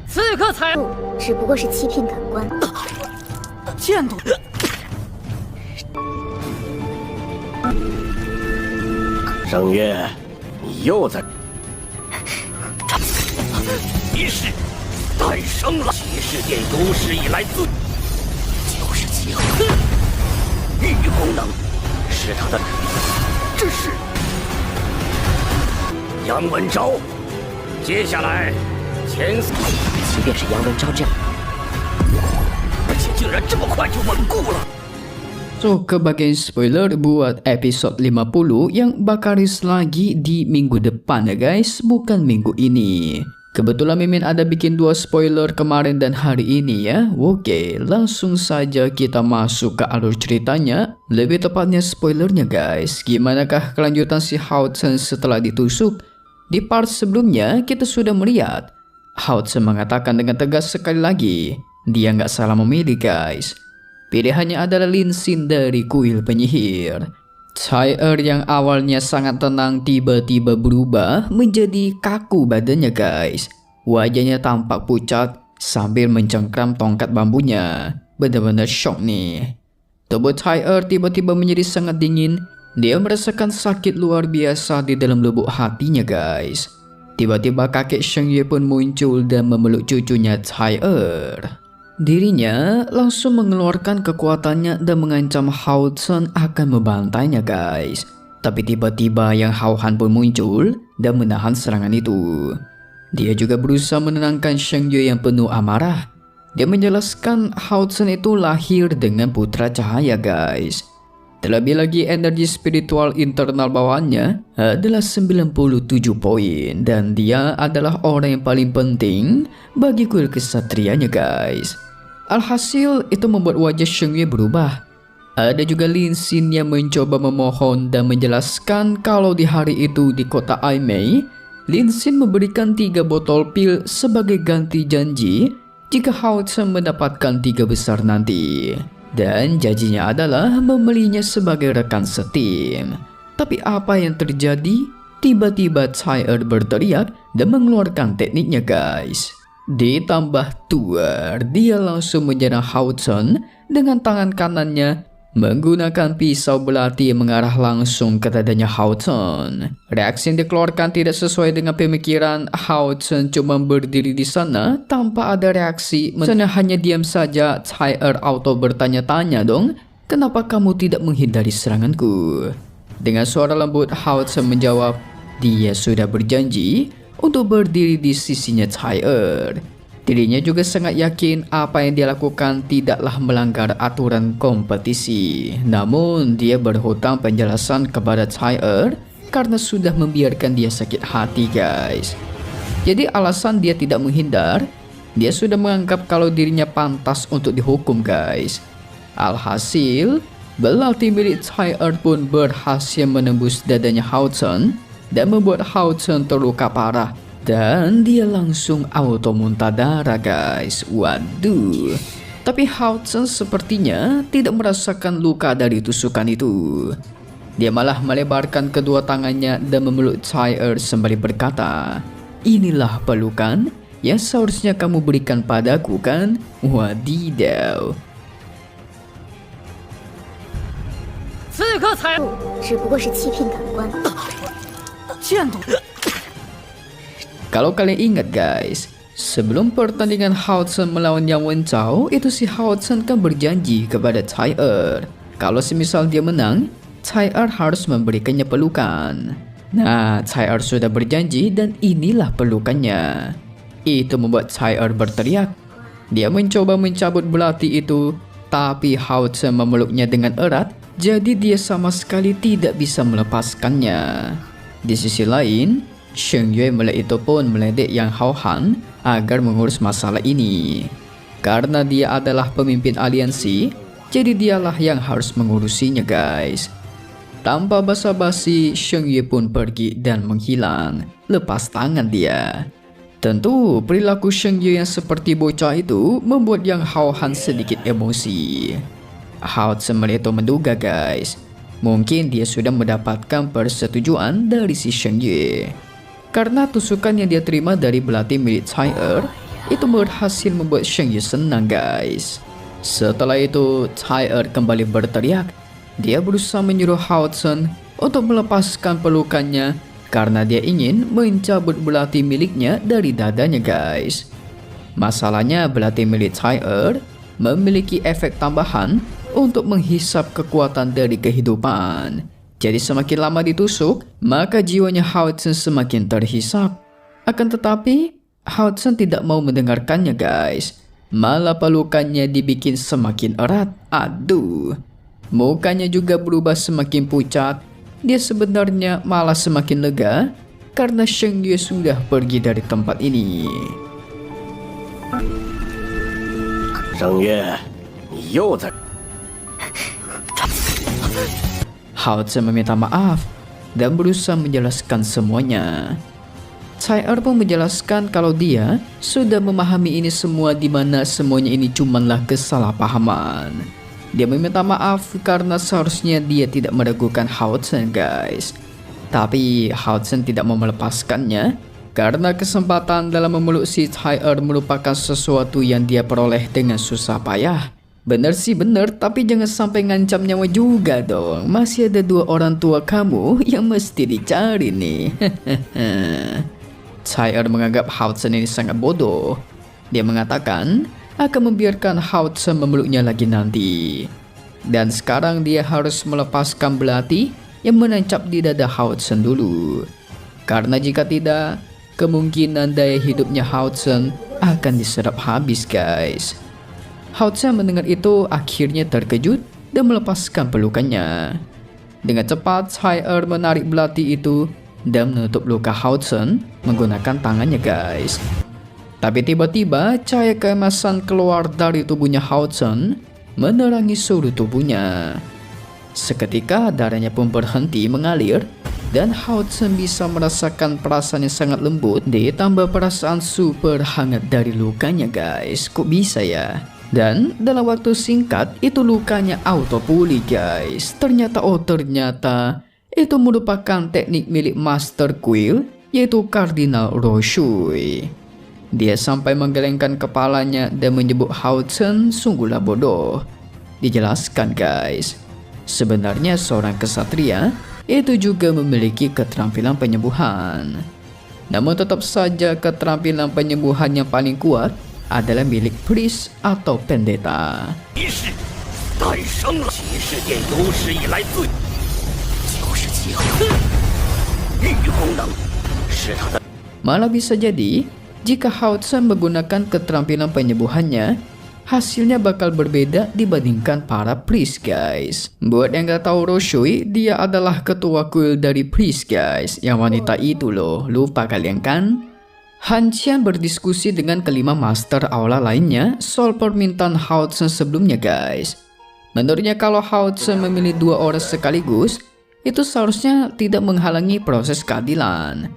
刺客才只不过是欺骗感官。剑都。圣月，你又在。骑士诞生了，骑士殿有史以来就是极好。御功能是他的，这是杨文昭。接下来前四，即便是杨文昭这样，而且竟然这么快就稳固了。So, ke bagian spoiler buat episode 50 yang bakal rilis lagi di minggu depan ya guys, bukan minggu ini. Kebetulan Mimin ada bikin 2 spoiler kemarin dan hari ini ya. Oke, langsung saja kita masuk ke alur ceritanya. Lebih tepatnya spoilernya guys. Gimanakah kelanjutan si Hao Chen setelah ditusuk? Di part sebelumnya kita sudah melihat Hao Chen mengatakan dengan tegas sekali lagi, dia nggak salah memilih guys. Pilihannya adalah Lin Xin dari kuil penyihir. Chai yang awalnya sangat tenang tiba-tiba berubah menjadi kaku badannya guys. Wajahnya tampak pucat sambil mencengkram tongkat bambunya. Benar-benar shock nih. Tubuh Chai tiba-tiba menjadi sangat dingin. Dia merasakan sakit luar biasa di dalam lubuk hatinya guys. Tiba-tiba kakek Sheng Yue pun muncul dan memeluk cucunya Chai. Dirinya langsung mengeluarkan kekuatannya dan mengancam Hao Chen akan membantainya guys. Tapi tiba-tiba Yang Hao Han pun muncul dan menahan serangan itu. Dia juga berusaha menenangkan Sheng Yue yang penuh amarah. Dia menjelaskan Hao Chen itu lahir dengan putra cahaya guys. Terlebih lagi energi spiritual internal bawahannya adalah 97 poin. Dan dia adalah orang yang paling penting bagi kuil kesatrianya guys. Alhasil itu membuat wajah Sheng Yue berubah. Ada juga Lin Xin yang mencoba memohon dan menjelaskan kalau di hari itu di kota Aimei, Lin Xin memberikan 3 botol pil sebagai ganti janji jika Hao Chen mendapatkan 3 besar nanti. Dan janjinya adalah membelinya sebagai rekan setim. Tapi apa yang terjadi? Tiba-tiba Chai berteriak dan mengeluarkan tekniknya guys. Ditambah tuar, dia langsung menyerang Hao Chen dengan tangan kanannya menggunakan pisau belati yang mengarah langsung ke dadanya Hao Chen. Reaksi yang dikeluarkan tidak sesuai dengan pemikiran. Hao Chen cuma berdiri di sana tanpa ada reaksi. Sana hanya diam saja. Chai auto bertanya-tanya dong, kenapa kamu tidak menghindari seranganku? Dengan suara lembut Hao Chen menjawab, dia sudah berjanji untuk berdiri di sisinya Chai. Dirinya juga sangat yakin apa yang dia lakukan tidaklah melanggar aturan kompetisi. Namun dia berhutang penjelasan kepada Chai karena sudah membiarkan dia sakit hati guys. Jadi alasan dia tidak menghindar, dia sudah menganggap kalau dirinya pantas untuk dihukum guys. Alhasil belati milik Chai pun berhasil menembus dadanya Hao Chen dan membuat Hao Chen terluka parah. Dan dia langsung auto muntah darah guys. Waduh. Tapi Hao Chen sepertinya tidak merasakan luka dari tusukan itu. Dia malah melebarkan kedua tangannya dan memeluk Chai sembari berkata, inilah pelukan yang seharusnya kamu berikan padaku kan? Wadidaw. 刺客才只不过是欺骗感官。剑都。 Kalau kalian ingat guys, sebelum pertandingan Hao Chen melawan Yang Wenchao, itu si Hao Chen kan berjanji kepada Chai kalau semisal dia menang, Chai harus memberikannya pelukan. Nah, Chai sudah berjanji dan inilah pelukannya. Itu membuat Chai berteriak. Dia mencoba mencabut belati itu, tapi Hao Chen memeluknya dengan erat, jadi dia sama sekali tidak bisa melepaskannya. Di sisi lain, Sheng Yue melihat itu pun meledek Yang Hao Han agar mengurus masalah ini. Karena dia adalah pemimpin aliansi, jadi dialah yang harus mengurusinya guys. Tanpa basa-basi, Sheng Yue pun pergi dan menghilang, lepas tangan dia. Tentu perilaku Sheng Yue yang seperti bocah itu membuat Yang Hao Han sedikit emosi. Hao Chen melihat itu menduga guys, mungkin dia sudah mendapatkan persetujuan dari si Sheng Yue. Karena tusukan yang dia terima dari belati milik Chai itu berhasil membuat Shang Yu senang guys. Setelah itu Tai kembali berteriak. Dia berusaha menyuruh Hao Zhen untuk melepaskan pelukannya karena dia ingin mencabut belati miliknya dari dadanya guys. Masalahnya belati milik Tai memiliki efek tambahan untuk menghisap kekuatan dari kehidupan. Jadi semakin lama ditusuk, maka jiwanya Hao Zhen semakin terhisap. Akan tetapi Hao Zhen tidak mau mendengarkannya guys. Malah pelukannya dibikin semakin erat. Aduh, mukanya juga berubah semakin pucat. Dia sebenarnya malah semakin lega karena Shang Yu sudah pergi dari tempat ini. 声月，你又在。 Hao Zhen meminta maaf dan berusaha menjelaskan semuanya. Tai pun menjelaskan kalau dia sudah memahami ini semua, di mana semuanya ini cumanlah kesalahpahaman. Dia meminta maaf karena seharusnya dia tidak meragukan Hao Zhen guys. Tapi Hao Zhen tidak mau melepaskannya karena kesempatan dalam memeluk si Tai merupakan sesuatu yang dia peroleh dengan susah payah. Bener sih bener, tapi jangan sampai ngancam nyawa juga dong. Masih ada 2 orang tua kamu yang mesti dicari nih. Tai menganggap Hao Zhen ini sangat bodoh. Dia mengatakan akan membiarkan Hao Zhen memeluknya lagi nanti. Dan sekarang dia harus melepaskan belati yang menancap di dada Hao Zhen dulu. Karena jika tidak, kemungkinan daya hidupnya Hao Zhen akan diserap habis guys. Hao Zhen mendengar itu akhirnya terkejut dan melepaskan pelukannya. Dengan cepat Tai menarik belati itu dan menutup luka Hao Zhen menggunakan tangannya guys. Tapi tiba-tiba cahaya keemasan keluar dari tubuhnya Hao Zhen menerangi seluruh tubuhnya. Seketika darahnya pun berhenti mengalir dan Hao Zhen bisa merasakan perasaan yang sangat lembut ditambah perasaan super hangat dari lukanya guys. Kok bisa ya? Dan dalam waktu singkat itu lukanya auto pulih guys. Ternyata itu merupakan teknik milik Master Quill, yaitu Kardinal Roshui. Dia sampai menggelengkan kepalanya dan menyebut Hao Zhen sungguhlah bodoh. Dijelaskan guys, sebenarnya seorang kesatria itu juga memiliki keterampilan penyembuhan. Namun tetap saja keterampilan penyembuhan yang paling kuat adalah milik priest atau pendeta. 仪式诞生了，骑士殿有史以来最就是机会，御功能是他的。 Malah bisa jadi jika Hao Zhen menggunakan keterampilan penyembuhannya, hasilnya bakal berbeda dibandingkan para priest guys. Buat yang gak tahu Roshui, dia adalah ketua kuil dari priest guys. Yang wanita itu loh, lupa kalian kan? Han Qian berdiskusi dengan kelima master aula lainnya soal permintaan Hao Zhen sebelumnya guys. Menurutnya kalau Hao Zhen memilih 2 orang sekaligus, itu seharusnya tidak menghalangi proses keadilan.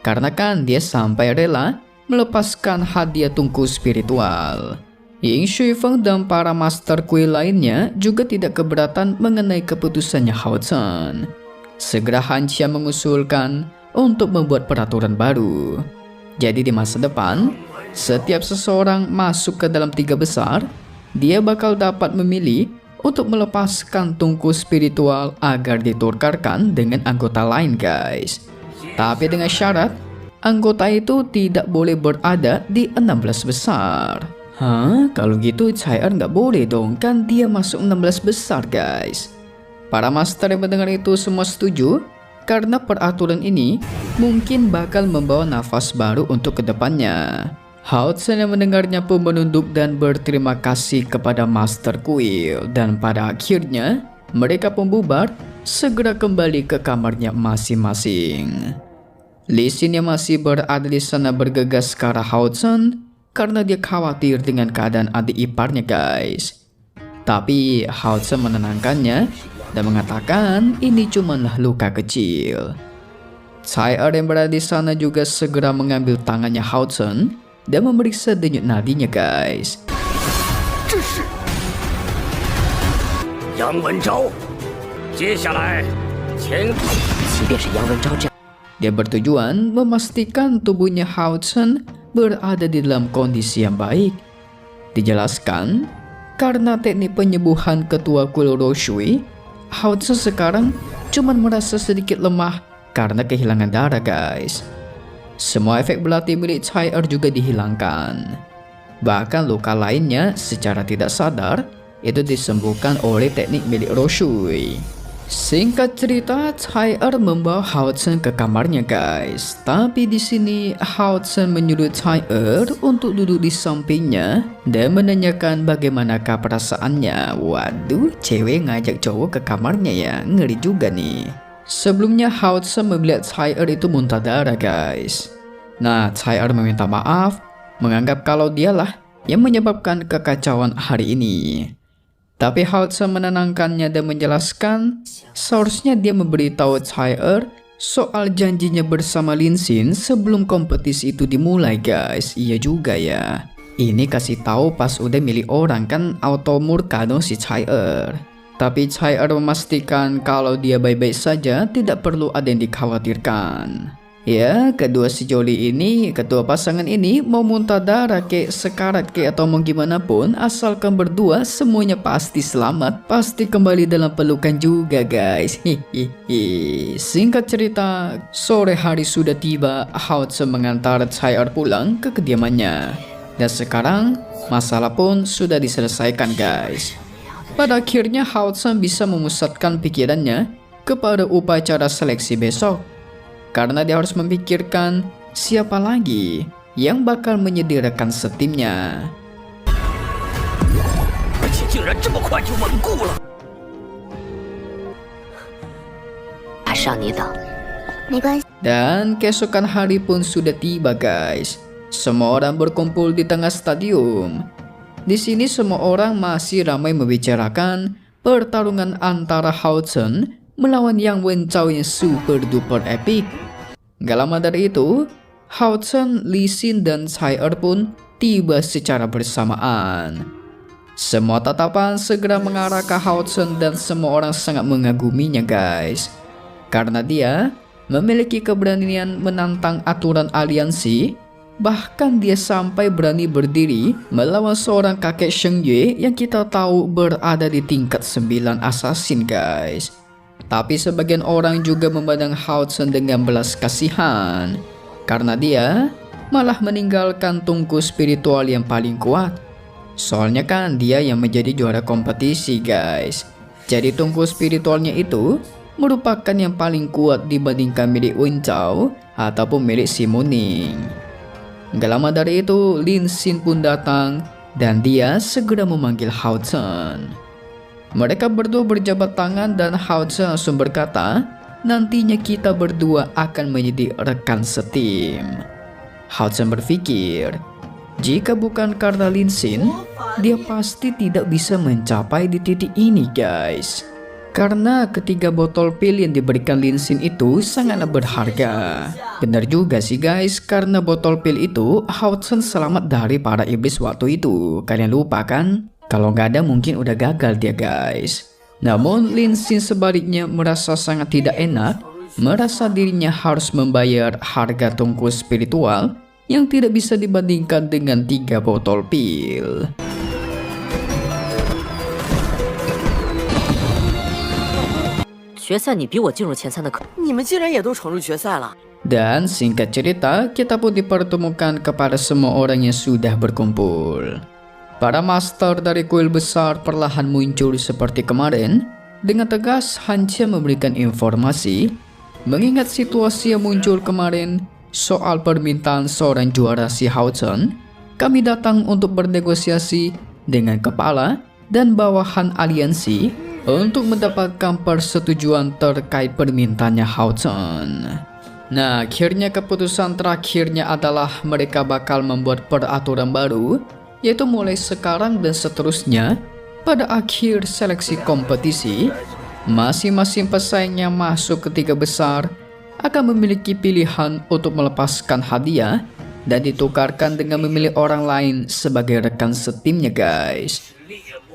Karena kan dia sampai rela melepaskan hadiah tungku spiritual. Ying Xuefeng dan para master kuil lainnya juga tidak keberatan mengenai keputusannya Hao Zhen. Segera Han Qian mengusulkan untuk membuat peraturan baru. Jadi di masa depan, setiap seseorang masuk ke dalam 3 besar, dia bakal dapat memilih untuk melepaskan tungku spiritual agar ditukarkan dengan anggota lain guys. Tapi dengan syarat, anggota itu tidak boleh berada di 16 besar. Hah? Kalau gitu Cai'er nggak boleh dong, kan dia masuk 16 besar guys. Para master yang mendengar itu semua setuju, karena peraturan ini mungkin bakal membawa nafas baru untuk kedepannya. Hao Zhen yang mendengarnya pun menunduk dan berterima kasih kepada Master Quill. Dan pada akhirnya mereka pun bubar, segera kembali ke kamarnya masing-masing. Li Xin yang masih berada di sana bergegas ke arah Hao Zhen karena dia khawatir dengan keadaan adik iparnya guys. Tapi Hao Zhen menenangkannya dan mengatakan ini cumanlah luka kecil. Cai'er yang berada di sana juga segera mengambil tangannya Hao Zhen dan memeriksa denyut nadinya guys. 这是杨文昭，接下来前。 即便是杨文昭这样， Dia bertujuan memastikan tubuhnya Hao Zhen berada di dalam kondisi yang baik. Dijelaskan, karena teknik penyembuhan ketua kuil Roshui, Hao Zhen sekarang cuma merasa sedikit lemah karena kehilangan darah guys. Semua efek belati milik Chai juga dihilangkan. Bahkan luka lainnya secara tidak sadar itu disembuhkan oleh teknik milik Roshui. Singkat cerita, Chai membawa Hao Zhen ke kamarnya guys. Tapi di sini Hao Zhen menyuruh Chai untuk duduk di sampingnya dan menanyakan bagaimanakah perasaannya. Waduh, cewek ngajak cowok ke kamarnya ya, ngeri juga nih. Sebelumnya Hao Zhen melihat Chai itu muntah darah guys. Nah, Chai meminta maaf, menganggap kalau dialah yang menyebabkan kekacauan hari ini. Tapi Hao Zhen menenangkannya dan menjelaskan seharusnya dia memberitahu Chai soal janjinya bersama Lin Xin sebelum kompetisi itu dimulai guys. Iya juga ya, ini kasih tahu pas udah milih orang kan auto murka dong si Chai. Tapi Chai memastikan kalau dia baik-baik saja, tidak perlu ada yang dikhawatirkan. Ya, kedua sejoli ini, kedua pasangan ini mau muntah darah kek, sekarat kek atau mau gimana pun, asalkan berdua semuanya pasti selamat, pasti kembali dalam pelukan juga guys. Hihihi. Singkat cerita, sore hari sudah tiba. Hao Zhen mengantar Chai pulang ke kediamannya. Dan sekarang masalah pun sudah diselesaikan guys. Pada akhirnya Hao Zhen bisa memusatkan pikirannya kepada upacara seleksi besok. Karena dia harus memikirkan siapa lagi yang bakal menjadi rekan setimnya. Dan keesokan hari pun sudah tiba guys. Semua orang berkumpul di tengah stadium. Di sini semua orang masih ramai membicarakan pertarungan antara Hao Zhen melawan Yang Wenchao yang super duper epic. Gak lama dari itu, Hao Zhen, Li Xin, dan Chai pun tiba secara bersamaan. Semua tatapan segera mengarah ke Hao Zhen dan semua orang sangat mengaguminya guys. Karena dia memiliki keberanian menantang aturan aliansi. Bahkan dia sampai berani berdiri melawan seorang kakek Sheng Yue yang kita tahu berada di tingkat 9 assassin guys. Tapi sebagian orang juga memandang Hao Zhen dengan belas kasihan karena dia malah meninggalkan tungku spiritual yang paling kuat. Soalnya kan dia yang menjadi juara kompetisi guys. Jadi tungku spiritualnya itu merupakan yang paling kuat dibandingkan milik Wenchao ataupun milik Si Muning. Gak lama dari itu Lin Xin pun datang dan dia segera memanggil Hao Zhen. Mereka berdua berjabat tangan dan Hao Zhen langsung berkata, nantinya kita berdua akan menjadi rekan setim. Hao Zhen berpikir, jika bukan karena Lin Xin, dia pasti tidak bisa mencapai di titik ini guys. Karena ketiga botol pil yang diberikan Lin Xin itu sangatlah berharga. Benar juga sih guys, karena botol pil itu Hao Zhen selamat dari para iblis waktu itu. Kalian lupa kan? Kalau nggak ada mungkin udah gagal dia guys. Namun Lin Xin sebaliknya merasa sangat tidak enak, merasa dirinya harus membayar harga tungku spiritual yang tidak bisa dibandingkan dengan 3 botol pil. Dan singkat cerita, kita pun dipertemukan kepada semua orang yang sudah berkumpul. Para master dari kuil besar perlahan muncul seperti kemarin. Dengan tegas Han Jie memberikan informasi. Mengingat situasi yang muncul kemarin soal permintaan seorang juara si Hao Zhen, kami datang untuk bernegosiasi dengan kepala dan bawahan aliansi untuk mendapatkan persetujuan terkait permintaannya Hao Zhen. Nah, akhirnya keputusan terakhirnya adalah mereka bakal membuat peraturan baru, yaitu mulai sekarang dan seterusnya pada akhir seleksi kompetisi, masing-masing pesaing yang masuk ke 3 besar akan memiliki pilihan untuk melepaskan hadiah dan ditukarkan dengan memilih orang lain sebagai rekan setimnya guys.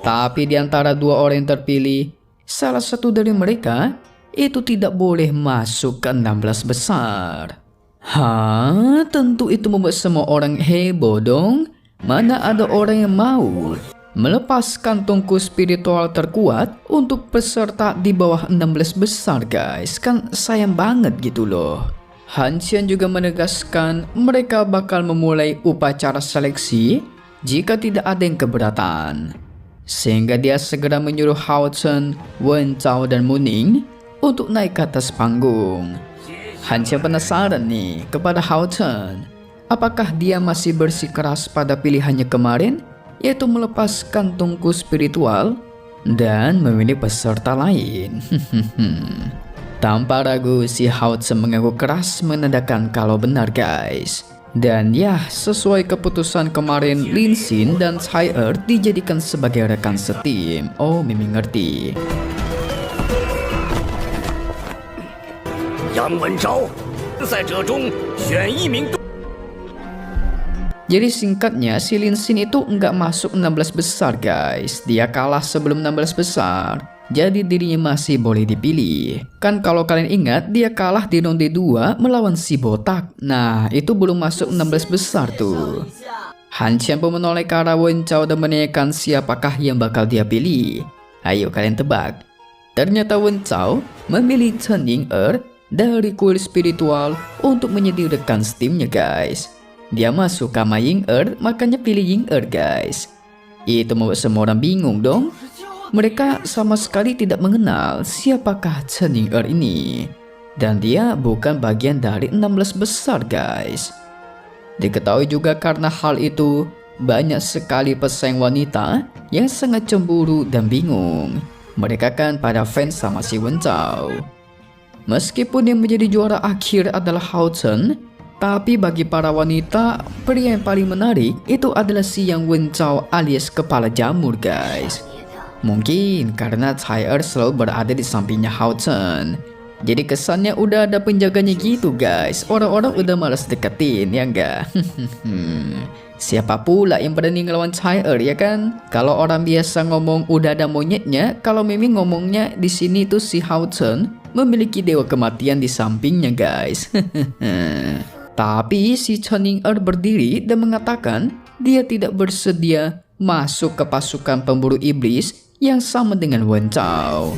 Tapi di antara 2 orang yang terpilih, salah satu dari mereka itu tidak boleh masuk ke 16 besar. Hah? Tentu itu membuat semua orang heboh dong. Mana ada orang yang mau melepaskan tungku spiritual terkuat untuk peserta di bawah 16 besar guys. Kan sayang banget gitu loh. Han Qian juga menegaskan mereka bakal memulai upacara seleksi jika tidak ada yang keberatan. Sehingga dia segera menyuruh Hao Chen, Wen Chao dan Mu Ning untuk naik ke atas panggung. Han Qian penasaran nih kepada Hao Chen. Apakah dia masih bersikeras pada pilihannya kemarin, yaitu melepaskan tungku spiritual dan memilih peserta lain? Tanpa ragu, si Hao Chen mengaku keras menandakan kalau benar guys. Dan ya, sesuai keputusan kemarin, Lin Xin dan Cai Er dijadikan sebagai rekan setim. Oh, Mimi ngerti. Yang Wenchao 在这中选一名。 Jadi singkatnya, si Lin Xin itu nggak masuk 16 besar guys. Dia kalah sebelum 16 besar. Jadi dirinya masih boleh dipilih. Kan kalau kalian ingat, dia kalah di ronde 2 melawan si botak. Nah, itu belum masuk 16 besar tuh. Han Qian pun menoleh ke arah Wen Chao dan menanyakan siapakah yang bakal dia pilih. Ayo kalian tebak. Ternyata Wen Chao memilih Chen Ying-er dari kuil spiritual untuk menjadi rekan timnya guys. Dia masuk sama Ying-er, makanya pilih Ying-er guys. Itu membuat semua orang bingung dong. Mereka sama sekali tidak mengenal siapakah Chen Ying-er ini. Dan dia bukan bagian dari 16 besar guys. Diketahui juga karena hal itu, banyak sekali pesaing wanita yang sangat cemburu dan bingung. Mereka kan pada fans sama si Wen Chao. Meskipun yang menjadi juara akhir adalah Hao Chen, tapi bagi para wanita, pria yang paling menarik itu adalah si Yang Wen Chao alias kepala jamur guys. Mungkin karena Cai Er selalu berada di sampingnya Hao Chen. Jadi kesannya udah ada penjaganya gitu guys. Orang-orang udah malas deketin, ya enggak? Siapa pula yang berani ngelawan Cai Er, ya kan? Kalau orang biasa ngomong udah ada monyetnya, kalau Mimi ngomongnya di sini tuh si Hao Chen memiliki dewa kematian di sampingnya guys. Tapi si Chen Ying-er berdiri dan mengatakan dia tidak bersedia masuk ke pasukan pemburu iblis yang sama dengan Wen Chao.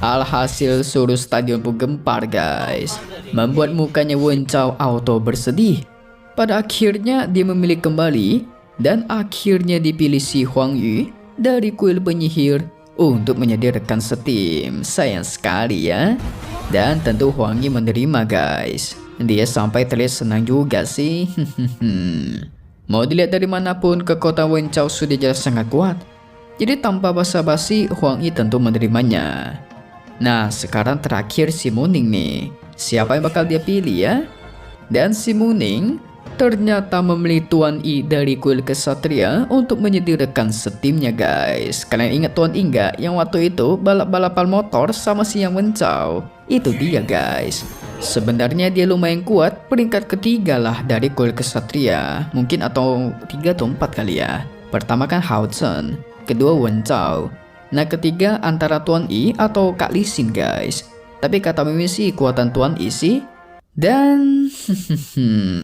Alhasil seluruh stadion pun gempar guys, membuat mukanya Wen Chao auto bersedih. Pada akhirnya dia memilih kembali dan akhirnya dipilih si Huang Yu dari kuil penyihir untuk menjadi rekan setim. Sayang sekali ya. Dan tentu Huang Yu menerima guys. Dia sampai terlihat senang juga sih. Mau dilihat dari manapun, kekuatan Wen Chao sudah jelas sangat kuat. Jadi tanpa basa-basi, Huang Yi tentu menerimanya. Nah, sekarang terakhir si Mu Ning nih. Siapa yang bakal dia pilih ya? Dan si Mu Ning ternyata memilih Tuan Yi dari kuil kesatria untuk menjadi rekan setimnya guys. Kalian ingat Tuan Yi nggak? Yang waktu itu balap-balapan motor sama si Yang Wen Chao. Itu dia guys. Sebenarnya dia lumayan kuat, peringkat ketiga lah dari kuil kesatria. Mungkin atau 3 atau 4 kali ya. Pertama kan Hao Chen, kedua Wen Chao. Nah ketiga antara Tuan Yi atau Kak Li Xin guys. Tapi kata Mimi sih kuatan Tuan Yi sih. Dan